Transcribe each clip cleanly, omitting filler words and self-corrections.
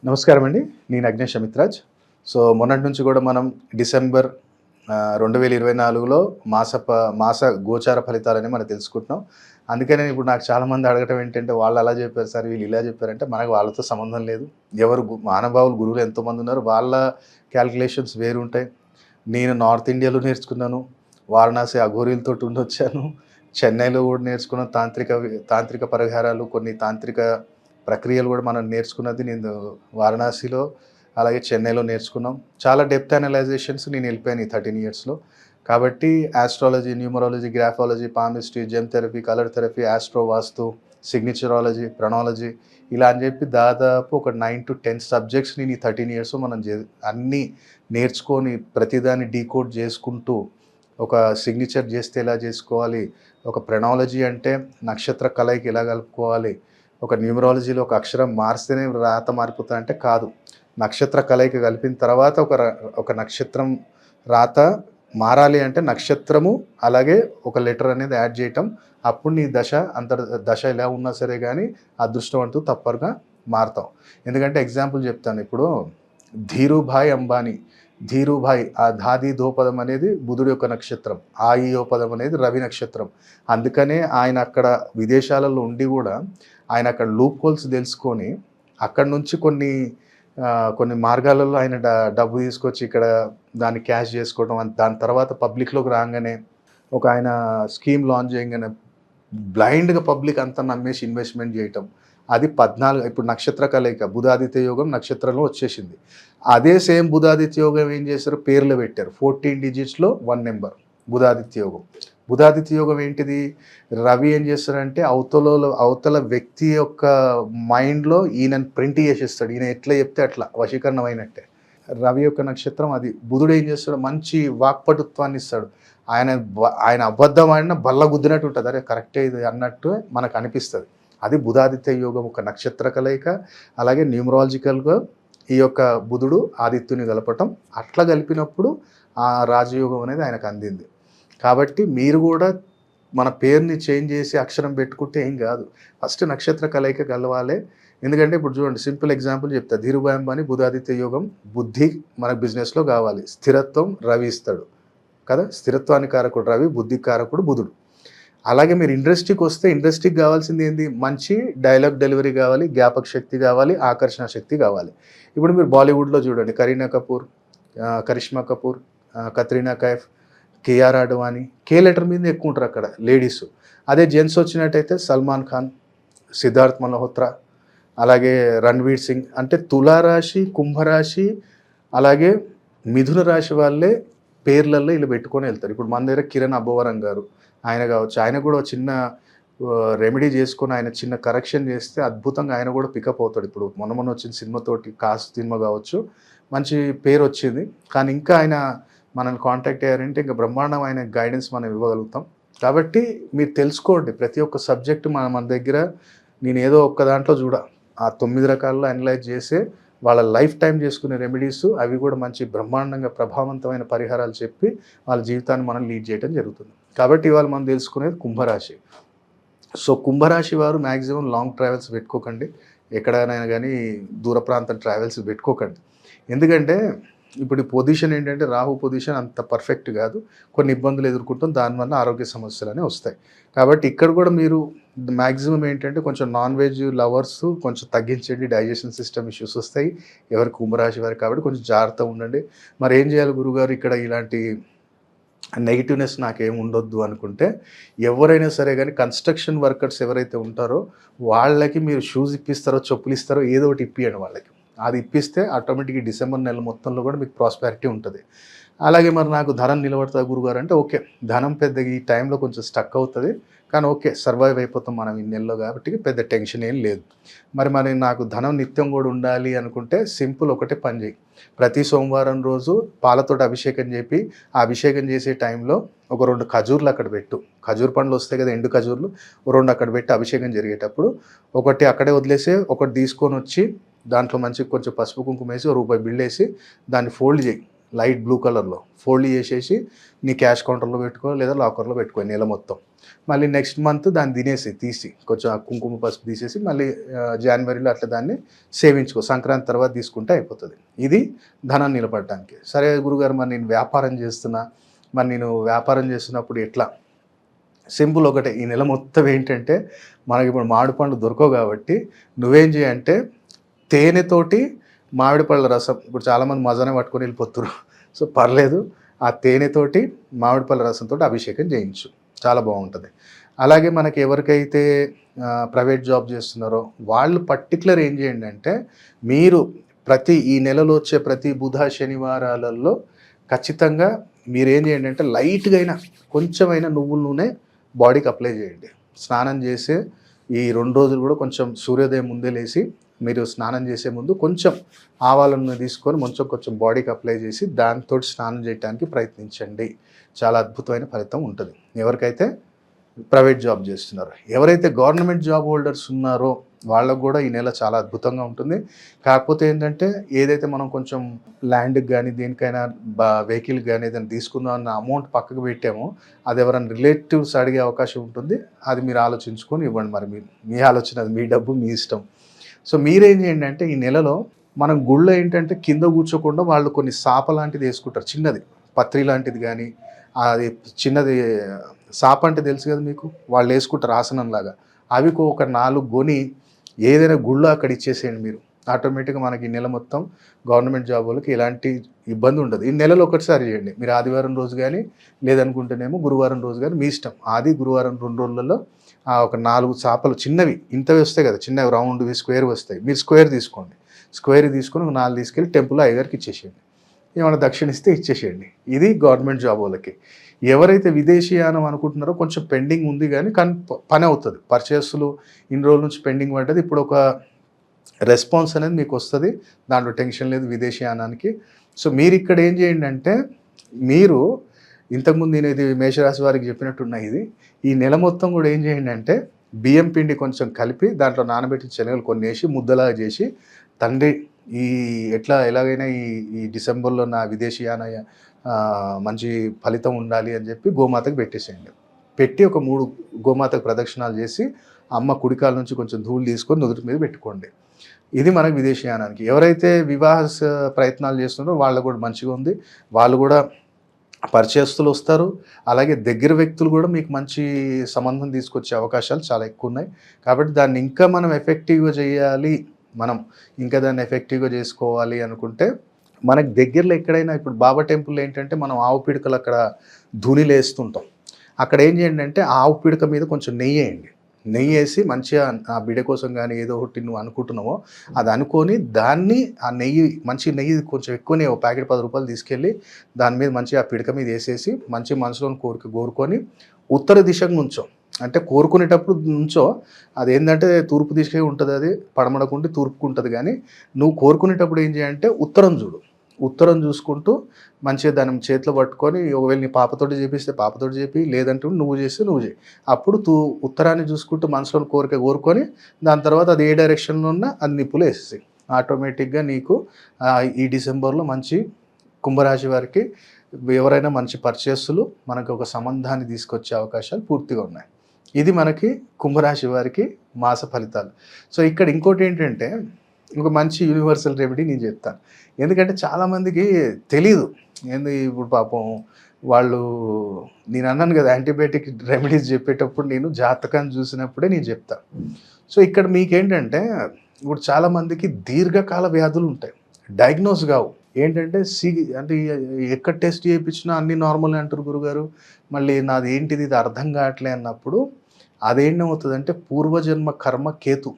నమస్కారం అండి. నేను అగ్నేష్ అమిత్రాజ్. మొన్నటి నుంచి కూడా మనం డిసెంబర్ 2024లో మాస గోచార ఫలితాలని మనం తెలుసుకుంటున్నాం. అందుకనే ఇప్పుడు నాకు చాలామంది అడగటం ఏంటంటే, వాళ్ళు అలా చెప్పారు సార్, వీళ్ళు ఇలా చెప్పారంటే, మనకు వాళ్ళతో సంబంధం లేదు. ఎవరు మహానుభావులు గురువులు ఎంతోమంది ఉన్నారు. వాళ్ళ క్యాలిక్యులేషన్స్ వేరుంటాయి. నేను నార్త్ ఇండియాలో నేర్చుకున్నాను. వారణాసి అఘోరీలతోటి ఉండొచ్చాను. చెన్నైలో కూడా నేర్చుకున్నాను. తాంత్రిక పరిహారాలు, కొన్ని తాంత్రిక ప్రక్రియలు కూడా మనం నేర్చుకున్నది నేను వారణాసిలో, అలాగే చెన్నైలో నేర్చుకున్నాం. చాలా డెప్త్ అనలైజేషన్స్ నేను వెళ్ళిపోయాను ఈ 13 ఇయర్స్‌లో. కాబట్టి astrology, numerology, graphology, palmistry, gem therapy, colour therapy, astro vastu, signaturology, ప్రణాలజీ ఇలా అని చెప్పి దాదాపు ఒక 9-10 సబ్జెక్ట్స్ నేను ఈ 13 ఇయర్స్ మనం అన్నీ నేర్చుకొని ప్రతిదాన్ని డీకోడ్ చేసుకుంటూ, ఒక సిగ్నేచర్ చేస్తే ఎలా చేసుకోవాలి, ఒక ప్రణాలజీ అంటే నక్షత్ర కలయిక ఎలా కలుపుకోవాలి, ఒక న్యూమరాలజీలో ఒక అక్షరం మారిస్తేనే రాత మారిపోతుందంటే కాదు. నక్షత్ర కలయిక కలిపిన తర్వాత ఒక నక్షత్రం రాత మారాలి అంటే నక్షత్రము అలాగే ఒక లెటర్ అనేది యాడ్ చేయటం. అప్పుడు నీ దశ ఎలా ఉన్నా సరే కానీ అదృష్టవంతుడు తప్పరుగా మారుతాం. ఎందుకంటే ఎగ్జాంపుల్ చెప్తాను. ఇప్పుడు ధీరుభాయ్ అంబానీ, ధీరుభాయ్ ఆ ధాది ధోపదం అనేది బుధుడి యొక్క నక్షత్రం, ఆయియోపదం అనేది రవి నక్షత్రం. అందుకనే ఆయన అక్కడ విదేశాలలో ఉండి కూడా ఆయన అక్కడ లూప్ హోల్స్ తెలుసుకొని అక్కడ నుంచి కొన్ని మార్గాలలో ఆయన డబ్బు తీసుకొచ్చి ఇక్కడ దాన్ని క్యాష్ చేసుకోవడం, దాని తర్వాత పబ్లిక్లోకి రాగానే ఒక ఆయన స్కీమ్ లాంచ్ చేయగానే బ్లైండ్గా పబ్లిక్ అంతా నమ్మేసి ఇన్వెస్ట్మెంట్ చేయటం. అది 14 ఇప్పుడు నక్షత్ర కలయిక బుధాదిత్య యోగం నక్షత్రంలో వచ్చేసింది. అదే సేమ్ బుధాదిత్య యోగం ఏం చేశారు, పేర్లు పెట్టారు. 14 డిజిట్స్లో 1 నెంబర్ బుధాదిత్య యోగం. బుధాదిత్య యోగం ఏంటిది, రవి ఏం చేస్తాడంటే అవతల వ్యక్తి యొక్క మైండ్లో ఈయనని ప్రింట్ చేసేస్తాడు. ఈయన ఎట్లా చెప్తే అట్లా వశీకరణం అయినట్టే. రవి యొక్క నక్షత్రం అది. బుధుడు ఏం చేస్తాడు, మంచి వాక్పటుత్వాన్ని ఇస్తాడు. ఆయన అబద్ధం ఆడిన బల్ల గుద్దినట్టు ఉంటుంది. అరే కరెక్టే ఇది అన్నట్టు మనకు అనిపిస్తుంది. అది బుధాదిత్య యోగం ఒక నక్షత్ర కలయిక. అలాగే న్యూమరాలజికల్గా ఈ యొక్క బుధుడు ఆదిత్యుని కలపటం, అట్లా కలిపినప్పుడు ఆ రాజయోగం అనేది ఆయనకు అందింది. కాబట్టి మీరు కూడా మన పేరుని చేంజ్ చేసి అక్షరం పెట్టుకుంటే ఏం కాదు. ఫస్ట్ నక్షత్ర కలయిక కలవాలి. ఎందుకంటే ఇప్పుడు చూడండి, సింపుల్ ఎగ్జాంపుల్ చెప్తా. ధీరుభాయ్ అంబానీ బుధాదిత్య యోగం. బుద్ధి మన బిజినెస్లో కావాలి, స్థిరత్వం రవి ఇస్తాడు కదా. స్థిరత్వానికి కారకుడు రవి, బుద్ధికి కారకుడు బుధుడు. అలాగే మీరు ఇండస్ట్రీకి వస్తే ఇండస్ట్రీకి కావాల్సింది ఏంది, మంచి డైలాగ్ డెలివరీ కావాలి, జ్ఞాపక శక్తి కావాలి, ఆకర్షణ శక్తి కావాలి. ఇప్పుడు మీరు బాలీవుడ్లో చూడండి, కరీనా కపూర్, కరిష్మా కపూర్, కత్రీనా కైఫ్, కేఆర్ అడ్వాణి, కే లెటర్ మీద ఎక్కువ ఉంటారు అక్కడ లేడీస్. అదే జెంట్స్ వచ్చినట్టయితే సల్మాన్ ఖాన్, సిద్ధార్థ్ మల్హోత్రా, అలాగే రణ్వీర్ సింగ్. అంటే తులారాశి, కుంభరాశి, అలాగే మిథున రాశి వాళ్ళే పేర్లలో ఇలా పెట్టుకొని వెళ్తారు. ఇప్పుడు మన దగ్గర కిరణ్ అబ్బవరం గారు, ఆయన కావచ్చు. ఆయన కూడా చిన్న రెమెడీ చేసుకొని ఆయన చిన్న కరెక్షన్ చేస్తే అద్భుతంగా ఆయన కూడా పికప్ అవుతాడు. ఇప్పుడు మొన్న వచ్చిన సినిమాతోటి కాస్ట్ సినిమా కావచ్చు, మంచి పేరు వచ్చింది. కానీ ఇంకా ఆయన మనల్ని కాంటాక్ట్ అయ్యారంటే ఇంకా బ్రహ్మాండం ఆయన గైడెన్స్ మనం ఇవ్వగలుగుతాం. కాబట్టి మీరు తెలుసుకోండి, ప్రతి ఒక్క సబ్జెక్టు మన దగ్గర నేను ఏదో ఒక్క దాంట్లో ఆ 9 రకాల్లో అనలైజ్ చేసే వాళ్ళ లైఫ్ టైం చేసుకునే రెమెడీస్, అవి కూడా మంచి బ్రహ్మాండంగా ప్రభావవంతమైన పరిహారాలు చెప్పి వాళ్ళ జీవితాన్ని మనం లీడ్ చేయడం జరుగుతుంది. కాబట్టి ఇవాళ మనం తెలుసుకునేది కుంభరాశి. కుంభరాశి వారు మ్యాక్సిమం లాంగ్ ట్రావెల్స్ పెట్టుకోకండి. ఎక్కడైనా కానీ దూర ప్రాంతం ట్రావెల్స్ పెట్టుకోకండి. ఎందుకంటే ఇప్పుడు పొజిషన్ ఏంటంటే రాహు పొజిషన్ అంత పర్ఫెక్ట్ కాదు. కొన్ని ఇబ్బందులు ఎదుర్కొంటాం, దానివల్ల ఆరోగ్య సమస్యలు అనేవి వస్తాయి. కాబట్టి ఇక్కడ కూడా మీరు మ్యాక్సిమం ఏంటంటే కొంచెం నాన్ వెజ్ లవర్స్ కొంచెం తగ్గించండి, డైజెషన్ సిస్టమ్ ఇష్యూస్ వస్తాయి ఎవరికి, కుంభరాశి వారికి. కాబట్టి కొంచెం జాగ్రత్తగా ఉండండి. మరి ఏం చేయాలి గురుగారు, ఇక్కడ ఇలాంటి నెగిటివ్నెస్ నాకేం ఉండొద్దు అనుకుంటే, ఎవరైనా సరే కానీ కన్స్ట్రక్షన్ వర్కర్స్ ఎవరైతే ఉంటారో వాళ్ళకి మీరు షూస్ ఇప్పిస్తారో, చెప్పులు ఇస్తారో, ఏదో ఒకటి ఇప్పియండి వాళ్ళకి. అది ఇప్పిస్తే ఆటోమేటిక్గా డిసెంబర్ నెల మొత్తంలో కూడా మీకు ప్రాస్పారిటీ ఉంటుంది. అలాగే మరి నాకు ధనం నిలబడుతుంది గురుగారు అంటే, ఓకే, ధనం పెద్దగా ఈ టైంలో కొంచెం స్టక్ అవుతుంది, కానీ ఓకే సర్వైవ్ అయిపోతాం మనం ఈ నెలలో, కాబట్టి పెద్ద టెన్షన్ ఏం లేదు. మరి నాకు ధనం నిత్యం కూడా ఉండాలి అనుకుంటే సింపుల్ ఒకటే పని చేయి. ప్రతి సోమవారం రోజు పాలతోటి అభిషేకం చేపి, ఆ అభిషేకం చేసే టైంలో ఒక 2 ఖజూర్లు అక్కడ పెట్టు. ఖజూర్ పండ్లు వస్తాయి కదా, ఎండు ఖజూర్లు, 2 అక్కడ పెట్టి అభిషేకం జరిగేటప్పుడు ఒకటి అక్కడే వదిలేసి ఒకటి తీసుకొని వచ్చి దాంట్లో మంచి కొంచెం పసుపు కుంకుమ వేసి రూపాయి బిల్లు వేసి దాన్ని ఫోల్డ్ చేయి. లైట్ బ్లూ కలర్లో ఫోల్డ్ చేసేసి నీ క్యాష్ కౌంటర్లో పెట్టుకో లేదా లాకర్లో పెట్టుకో నెల మొత్తం. మళ్ళీ నెక్స్ట్ మంత్ దాన్ని తీసి కొంచెం ఆ కుంకుమ పసుపు తీసేసి మళ్ళీ జనవరిలో అట్లా దాన్ని సేవించుకో. సంక్రాంతి తర్వాత తీసుకుంటే అయిపోతుంది. ఇది ధనం నిలబడటానికి. సరే గురుగారు, మరి నేను వ్యాపారం చేస్తున్నప్పుడు ఎట్లా? సింపుల్ ఒకటే, ఈ నెల మొత్తం ఏంటంటే మనకి ఇప్పుడు మామిడి పండ్లు దొరకవు కాబట్టి నువ్వేం చేయంటే తేనెతోటి మామిడి పళ్ళ రసం, ఇప్పుడు చాలామంది మజానే పట్టుకొని వెళ్ళిపోతున్నారు. సో పర్లేదు, ఆ తేనెతోటి మామిడి పళ్ళ రసంతో అభిషేకం చేయించు, చాలా బాగుంటుంది. అలాగే మనకి ఎవరికైతే ప్రైవేట్ జాబ్ చేస్తున్నారో వాళ్ళు పర్టికులర్ ఏం చేయండి అంటే, మీరు ఈ నెలలో వచ్చే ప్రతి బుధ శనివారాలలో ఖచ్చితంగా మీరేం చేయండి అంటే లైట్గా అయినా కొంచెమైనా నువ్వుల నూనె బాడీకి అప్లై చేయండి. స్నానం చేసే ఈ 2 రోజులు కూడా కొంచెం సూర్యోదయం ముందే లేచి మీరు స్నానం చేసే ముందు కొంచెం ఆవాల నూనె తీసుకొని కొంచెం బాడీకి అప్లై చేసి దాంతో స్నానం చేయడానికి ప్రయత్నించండి. చాలా అద్భుతమైన ఫలితం ఉంటుంది ఎవరికైతే ప్రైవేట్ జాబ్ చేస్తున్నారో. ఎవరైతే గవర్నమెంట్ జాబ్ హోల్డర్స్ ఉన్నారో వాళ్ళకు కూడా ఈ నెల చాలా అద్భుతంగా ఉంటుంది. కాకపోతే ఏంటంటే ఏదైతే మనం కొంచెం ల్యాండ్కి కానీ దేనికైనా వెహికల్కి కానీ ఏదైనా తీసుకుందాం అన్న అమౌంట్ పక్కకు పెట్టామో అది ఎవరైనా రిలేటివ్స్ అడిగే అవకాశం ఉంటుంది. అది మీరు ఆలోచించుకొని ఇవ్వండి. మరి మీ ఆలోచన, అది మీ డబ్బు, మీ ఇష్టం. సో మీరేం చేయండి అంటే ఈ నెలలో మనం గుళ్ళో ఏంటంటే కింద కూర్చోకుండా వాళ్ళు కొన్ని సాప లాంటిది వేసుకుంటారు, చిన్నది పత్రి లాంటిది కానీ, అది చిన్నది సాప అంటే తెలుసు కదా మీకు, వాళ్ళు వేసుకుంటారు ఆసనంలాగా. అవి ఒక 4 కొని ఏదైనా గుళ్ళో అక్కడ ఇచ్చేసేయండి మీరు. ఆటోమేటిక్గా మనకి ఈ నెల మొత్తం గవర్నమెంట్ జాబ్ వాళ్ళకి ఎలాంటి ఇబ్బంది ఉండదు. ఈ నెలలో ఒకటిసారి చేయండి. మీరు ఆదివారం రోజు కానీ లేదనుకుంటేనేమో గురువారం రోజు కానీ, మీ ఇష్టం. గురువారం 2 రోజులలో ఒక 4 చేపలు చిన్నవి, ఇంతవి వస్తాయి కదా, చిన్నవి రౌండ్వి స్క్వేర్ వస్తాయి. మీరు స్క్వేర్ తీసుకోండి. స్క్వేర్ తీసుకొని ఒక 4 తీసుకెళ్ళి టెంపుల్లో అయ్యగారికి ఇచ్చేసేయండి. ఏమైనా దక్షిణ ఇస్తే ఇచ్చేసేయండి. ఇది గవర్నమెంట్ జాబ్ వాళ్ళకి. ఎవరైతే విదేశీయానం అనుకుంటున్నారో కొంచెం పెండింగ్ ఉంది కానీ పని అవుతుంది. పర్చేస్లు ఇన్ని రోజుల నుంచి పెండింగ్ పడ్డది, ఇప్పుడు ఒక రెస్పాన్స్ అనేది మీకు వస్తుంది. దాంట్లో టెన్షన్ లేదు విదేశీయానానికి. సో మీరు ఇక్కడ ఏం చేయండి అంటే, మీరు ఇంతకుముందు నేను ఇది మేషరాశి వారికి చెప్పినట్టున్న ఈ నెల మొత్తం కూడా ఏం చేయండి అంటే బియ్యం పిండి కొంచెం కలిపి దాంట్లో నానబెట్టిన శనగలు కొన్ని వేసి ముద్దలాగా చేసి, తండ్రి ఎలాగైనా ఈ డిసెంబర్లో నా విదేశీయాన మంచి ఫలితం ఉండాలి అని చెప్పి గోమాతకు పెట్టేసేయండి. పెట్టి ఒక 3 గోమాతకు ప్రదక్షిణాలు చేసి అమ్మ కుడికాల నుంచి కొంచెం ధూళి తీసుకొని నుదుటి మీద పెట్టుకోండి. ఇది మనకు విదేశీయానానికి. ఎవరైతే వివాహ ప్రయత్నాలు చేస్తున్నారో వాళ్ళు కూడా మంచిగా ఉంది. వాళ్ళు కూడా పరిచయస్తులు వస్తారు. అలాగే దగ్గర వ్యక్తులు కూడా మీకు మంచి సంబంధం తీసుకొచ్చే అవకాశాలు చాలా ఎక్కువ ఉన్నాయి. కాబట్టి దాన్ని ఇంకా మనం ఎఫెక్టివ్గా చేయాలి, దాన్ని ఎఫెక్టివ్గా చేసుకోవాలి అనుకుంటే మనకు దగ్గరలో ఎక్కడైనా, ఇప్పుడు బాబా టెంపుల్ ఏంటంటే మనం ఆవు పిడకలు అక్కడ ధూళిలు వేస్తుంటాం. అక్కడ ఏం చేయండి అంటే ఆవు పిడక మీద కొంచెం నెయ్యి వేయండి. నెయ్యి వేసి మంచిగా ఆ బిడ్డ కోసం కానీ ఏదో ఒకటి నువ్వు అనుకుంటున్నావో అది అనుకొని దాన్ని మంచి నెయ్యి కొంచెం ఎక్కువనే ఒక ప్యాకెట్ 10 రూపాయలు తీసుకెళ్ళి దాని మీద మంచిగా ఆ పిడక మీద వేసేసి మంచి మనసులోని కోరుకొని ఉత్తర దిశకు నుంచో, అంటే కోరుకునేటప్పుడు నుంచో, అదేంటంటే తూర్పు దిశకే ఉంటుంది, అది పడమడకుంటే తూర్పుకు ఉంటుంది. కానీ నువ్వు కోరుకునేటప్పుడు ఏం చేయాలంటే ఉత్తరం చూసుకుంటూ మంచిగా దాన్ని చేతిలో పట్టుకొని, ఒకవేళ నీ పాపతోటి చేపిస్తే పాపతోటి చేపి, లేదంటే నువ్వు చేస్తే నువ్వు చేయి. అప్పుడు ఉత్తరాన్ని చూసుకుంటూ మనసులో కోరుకొని దాని తర్వాత అది ఏ డైరెక్షన్లో ఉన్నా అది నిప్పులు వేసేసి ఆటోమేటిక్గా నీకు ఈ డిసెంబర్లో మంచి కుంభరాశి వారికి ఎవరైనా మంచి పర్చేస్సులు మనకు ఒక సంబంధాన్ని తీసుకొచ్చే అవకాశాలు పూర్తిగా ఉన్నాయి. ఇది మనకి కుంభరాశి వారికి మాస ఫలితాలు. సో ఇక్కడ ఇంకోటి ఏంటంటే, ఒక మంచి యూనివర్సల్ రెమెడీ నేను చెప్తాను. ఎందుకంటే చాలామందికి తెలీదు. ఇప్పుడు పాపం నేను అన్నాను కదా, యాంటీబయాటిక్ రెమెడీస్ చెప్పేటప్పుడు నేను జాతకాన్ని చూసినప్పుడే నేను చెప్తాను. సో ఇక్కడ మీకేంటంటే, ఇప్పుడు చాలామందికి దీర్ఘకాల వ్యాధులు ఉంటాయి, డయాగ్నోస్ కావు. ఏంటంటే అంటే ఎక్కడ టెస్ట్ చేయించినా అన్నీ నార్మల్ అంటారు గురుగారు, మళ్ళీ నాది ఏంటిది ఇది అర్థం కావట్లే అన్నప్పుడు అదేంటవుతుందంటే పూర్వజన్మ కర్మ కేతు.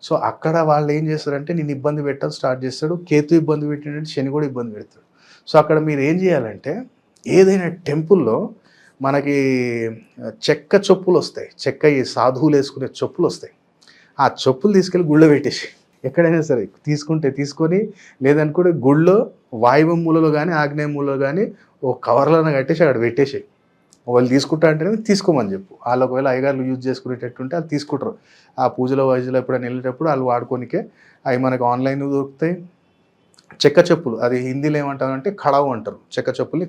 సో అక్కడ వాళ్ళు ఏం చేస్తారంటే నేను ఇబ్బంది పెట్టడం స్టార్ట్ చేస్తాడు. కేతు ఇబ్బంది పెట్టినట్టు శని కూడా ఇబ్బంది పెడతాడు. సో అక్కడ మీరు ఏం చేయాలంటే, ఏదైనా టెంపుల్లో మనకి చెక్క చెప్పులు వస్తాయి, ఈ సాధువులు వేసుకునే చెప్పులు వస్తాయి. ఆ చెప్పులు తీసుకెళ్ళి గుళ్ళో పెట్టేసి, ఎక్కడైనా సరే తీసుకొని లేదనుకుంటే గుళ్ళో వాయువ్య మూలలో కానీ ఆగ్నేయ మూలలో కానీ ఓ కవర్లను కట్టేసి అక్కడ పెట్టేసి, వాళ్ళు తీసుకుంటా అంటేనే తీసుకోమని చెప్పు. వాళ్ళు ఒకవేళ అయ్యగారులు యూజ్ చేసుకునేటట్టుంటే వాళ్ళు తీసుకుంటారు. ఆ పూజలో ఎప్పుడైనా వెళ్ళేటప్పుడు వాళ్ళు వాడుకోనికే. అవి మనకు ఆన్లైన్ దొరుకుతాయి, చెక్క చెప్పులు, అది హిందీలో ఏమంటారంటే కడవ్ అంటారు. చెక్క చెప్పుల్ని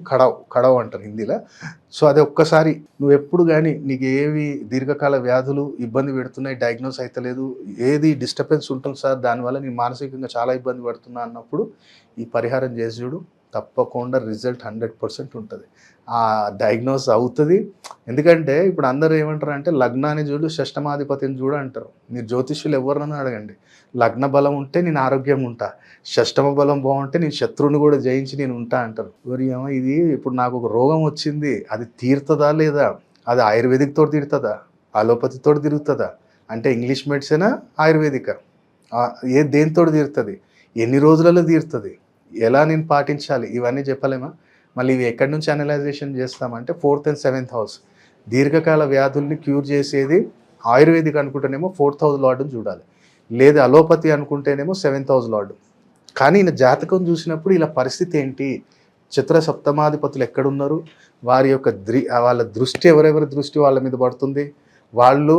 కడవ్ అంటారు హిందీలో. సో అది ఒక్కసారి నువ్వెప్పుడు గానీ నీకు ఏవి దీర్ఘకాల వ్యాధులు ఇబ్బంది పెడుతున్నాయి, డయాగ్నోస్ అయితలేదు, ఏది డిస్టర్బెన్స్ ఉంటుంది సార్, దానివల్ల నేను మానసికంగా చాలా ఇబ్బంది పడుతున్నా అన్నప్పుడు ఈ పరిహారం చేసి చూడు. తప్పకుండా రిజల్ట్ 100% ఉంటది. డయాగ్నోస్ అవుతది. ఎందుకంటే ఇప్పుడు అందరూ ఏమంటారంటే లగ్నాన్ని చూడు, షష్టమాధిపతిని చూడు అంటారు. మీరు జ్యోతిష్యులు ఎవరినైనా అడగండి. లగ్న బలం ఉంటే నేను ఆరోగ్యంగా ఉంటా, షష్టమ బలం బాగుంటే నేను శత్రువుని కూడా జయించి నేను ఉంటా అంటారు. ఏమో ఇది ఇప్పుడు నాకు ఒక రోగం వచ్చింది, అది తీరుతుందా లేదా, అది ఆయుర్వేదిక్ తోటి తీరుతుందా, అలోపతి తోటి తిరుగుతుందా, అంటే ఇంగ్లీష్ మెడిసినా ఆయుర్వేదిక, దేనితోటి తీరుతుంది, ఎన్ని రోజులలో తీరుతుంది, ఎలా నేను పాటించాలి, ఇవన్నీ చెప్పలేమా? మళ్ళీ ఇవి ఎక్కడి నుంచి అనలైజేషన్ చేస్తామంటే 4th and 7th హౌస్. దీర్ఘకాల వ్యాధుల్ని క్యూర్ చేసేది ఆయుర్వేదిక్ అనుకుంటేనేమో 4th హౌస్ లార్డ్ని చూడాలి, లేదా అలోపతి అనుకుంటేనేమో 7th హౌస్ లార్డ్. కానీ ఈయన జాతకం చూసినప్పుడు ఇలా పరిస్థితి ఏంటి, చిత్ర సప్తమాధిపతులు ఎక్కడున్నారు, వారి యొక్క వాళ్ళ దృష్టి ఎవరెవరి దృష్టి వాళ్ళ మీద పడుతుంది, వాళ్ళు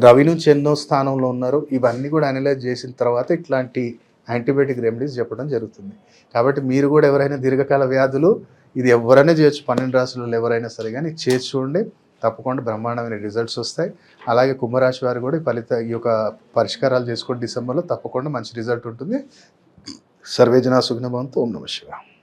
రవి నుంచి ఎన్నో స్థానంలో ఉన్నారు, ఇవన్నీ కూడా అనలైజ్ చేసిన తర్వాత ఇట్లాంటి యాంటీబయాటిక్ రెమెడీస్ చెప్పడం జరుగుతుంది. కాబట్టి మీరు కూడా ఎవరైనా దీర్ఘకాల వ్యాధులు, ఇది ఎవరైనా చేయొచ్చు, 12 రాశులలో ఎవరైనా సరే కానీ చేసి చూడండి, తప్పకుండా బ్రహ్మాండమైన రిజల్ట్స్ వస్తాయి. అలాగే కుంభరాశి వారు కూడా ఈ యొక్క పరిష్కారాలు చేసుకోండి. డిసెంబర్లో తప్పకుండా మంచి రిజల్ట్ ఉంటుంది. సర్వేజన సుఖినో భవంతు. ఓం నమః శివాయ.